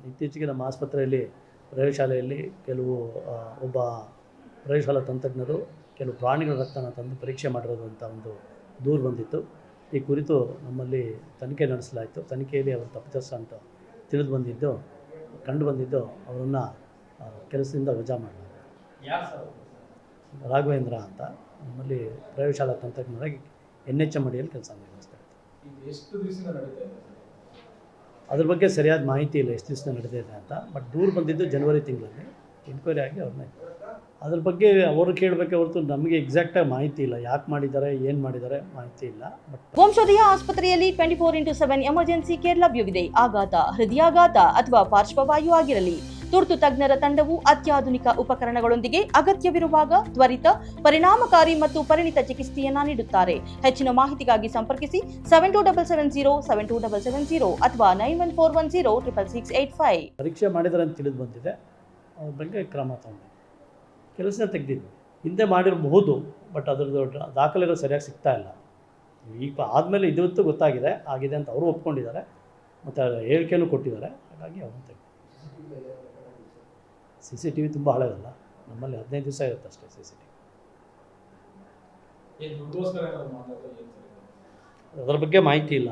ಇತ್ತೀಚೆಗೆ ನಮ್ಮ ಆಸ್ಪತ್ರೆಯಲ್ಲಿ ಪ್ರಯೋಗಶಾಲೆಯಲ್ಲಿ ಕೆಲವು ಒಬ್ಬ ಪ್ರಯೋಗಶಾಲಾ ತಂತ್ರಜ್ಞರು ಕೆಲವು ಪ್ರಾಣಿಗಳ ರಕ್ತನ ತಂದು ಪರೀಕ್ಷೆ ಮಾಡಿರೋದು ಅಂತ ಒಂದು ದೂರು ಬಂದಿತ್ತು. ಈ ಕುರಿತು ನಮ್ಮಲ್ಲಿ ತನಿಖೆ ನಡೆಸಲಾಯಿತು. ತನಿಖೆಯಲ್ಲಿ ಅವರು ತಪ್ಪಿತಸ್ಥ ಅಂತ ಕಂಡು ಬಂದಿದ್ದು ಅವರನ್ನು ಕೆಲಸದಿಂದ ವಜಾ ಮಾಡಲಾಗಿದೆ. ರಾಘವೇಂದ್ರ ಅಂತ ನಮ್ಮಲ್ಲಿ ಪ್ರಯೋಗಶಾಲಾ ತಂತ್ರಜ್ಞರಾಗಿ NHM ಅಡಿಯಲ್ಲಿ ಕೆಲಸ ನಿರ್ವಹಿಸ್ತಾ ಇತ್ತು. ಅದ್ರ ಬಗ್ಗೆ ಸರಿಯಾದ ಮಾಹಿತಿ ಇಲ್ಲ ಎಷ್ಟು ದಿವಸ ನಡೆದಿದೆ ಅಂತ. ಬಟ್ ದೂರು ಬಂದಿದ್ದು ಜನವರಿ ತಿಂಗಳಲ್ಲಿ, ಎನ್ಕ್ವೈರಿ ಆಗಿ ಅವ್ರನ್ನ ಅದ್ರ ಬಗ್ಗೆ ಅವರು ಕೇಳಬೇಕೆ ಹೊರತು ನಮಗೆ ಎಕ್ಸಾಕ್ಟಾಗಿ ಮಾಹಿತಿ ಇಲ್ಲ. ಯಾಕೆ ಮಾಡಿದ್ದಾರೆ, ಏನು ಮಾಡಿದ್ದಾರೆ ಮಾಹಿತಿ ಇಲ್ಲ. ಬಟ್ ವಂಶೋದಯ ಆಸ್ಪತ್ರೆಯಲ್ಲಿ 24/7 ಎಮರ್ಜೆನ್ಸಿ ಕೇರ್ ಲಭ್ಯವಿದೆ. ಆಘಾತ, ಹೃದಯಾಘಾತ ಅಥವಾ ಪಾರ್ಶ್ವವಾಯು ಆಗಿರಲಿ, ತುರ್ತು ತಜ್ಞರ ತಂಡವು ಅತ್ಯಾಧುನಿಕ ಉಪಕರಣಗಳೊಂದಿಗೆ ಅಗತ್ಯವಿರುವಾಗ ತ್ವರಿತ, ಪರಿಣಾಮಕಾರಿ ಮತ್ತು ಪರಿಣಿತ ಚಿಕಿತ್ಸೆಯನ್ನ ನೀಡುತ್ತಾರೆ. ಹೆಚ್ಚಿನ ಮಾಹಿತಿಗಾಗಿ ಸಂಪರ್ಕಿಸಿ 7270 ಅಥವಾ 9141066685. ಪರೀಕ್ಷೆ ಮಾಡಿದರೆ ಅಂತ ತಿಳಿದು ಬಂದಿದೆ. ಅವ್ರ ಬಗ್ಗೆ ಕ್ರಮ ತಗೊಂಡು ಕೆಲಸ ತೆಗೆದಿದ್ವಿ. ಹಿಂದೆ ಮಾಡಿರಬಹುದು, ಬಟ್ ಅದ್ರದ್ದು ದಾಖಲೆಗಳು ಸರಿಯಾಗಿ ಸಿಗ್ತಾ ಇಲ್ಲ. ಈಗ ಆದಮೇಲೆ ಇವತ್ತು ಗೊತ್ತಾಗಿದೆ ಆಗಿದೆ ಅಂತ ಅವರು ಒಪ್ಕೊಂಡಿದ್ದಾರೆ, ಮತ್ತು ಹೇಳಿಕೆನೂ ಕೊಟ್ಟಿದ್ದಾರೆ. ಹಾಗಾಗಿ ಅವನು ತೆಗೆದು CCTV ತುಂಬ ಹಳೆಯದಲ್ಲ, ನಮ್ಮಲ್ಲಿ 15 ದಿವಸ ಇರುತ್ತೆ ಅಷ್ಟೇ CCTV. ಅದರ ಬಗ್ಗೆ ಮಾಹಿತಿ ಇಲ್ಲ.